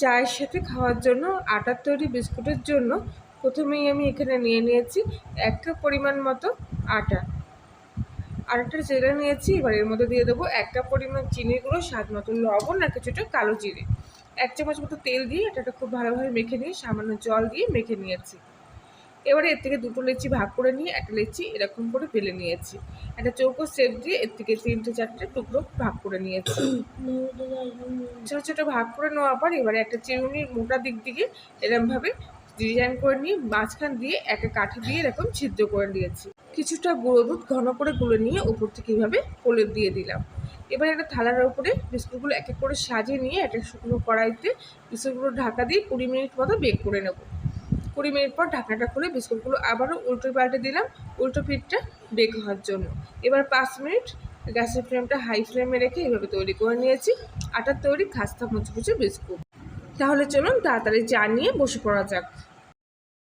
চায়ের সাথে খাওয়ার জন্য আটার তৈরি বিস্কুটের জন্য প্রথমেই আমি এখানে নিয়ে নিয়েছি 1 কাপ পরিমাণ মতো আটা। আটাটা চেলে নিয়েছি। এবার এর মধ্যে দিয়ে দেবো 1 কাপ পরিমাণ চিনির গুঁড়ো, স্বাদ মতো লবণ আর কিছুটা কালো জিরে, 1 চামচ মতো তেল দিয়ে এটাটা খুব ভালোভাবে মেখে নিয়ে সামান্য জল দিয়ে মেখে নিয়েছি। এবারে এর থেকে 2টো লেচি ভাগ করে নিয়ে একটা লেচি এরকম করে বেলে নিয়েছি। একটা চৌকো শেপ দিয়ে এর থেকে 3-4টে টুকরো ভাগ করে নিয়েছি। ছোটো ছোটো ভাগ করে নেওয়ার পর এবারে একটা চিরুনির মোটা দিক দিকে এরকমভাবে ডিজাইন করে নিয়ে মাঝখান দিয়ে একটা কাঠি দিয়ে এরকম ছিদ্র করে দিয়েছি। কিছুটা গুঁড়ো দুধ ঘন করে গুলে নিয়ে উপর থেকে এইভাবে প্রলেপ দিয়ে দিলাম। এবার একটা থালার উপরে বিস্কুটগুলো এক এক করে সাজিয়ে নিয়ে একটা শুকনো কড়াইতে বিস্কুটগুলো ঢাকা দিয়ে 20 মিনিট মতো বেক করে নেব। 20 মিনিট পর ঢাকনাটা খুলে বিস্কুটগুলো আবারও উল্টো পাল্টে দিলাম উল্টো পিঠটা বেক হওয়ার জন্য। এবার 5 মিনিট গ্যাসের ফ্লেমটা হাই ফ্লেমে রেখে এভাবে তৈরি করে নিয়েছি আটার তৈরি খাস্তা মুচমুচে বিস্কুট। তাহলে চলুন তাড়াতাড়ি চা নিয়ে বসে পড়া যাক।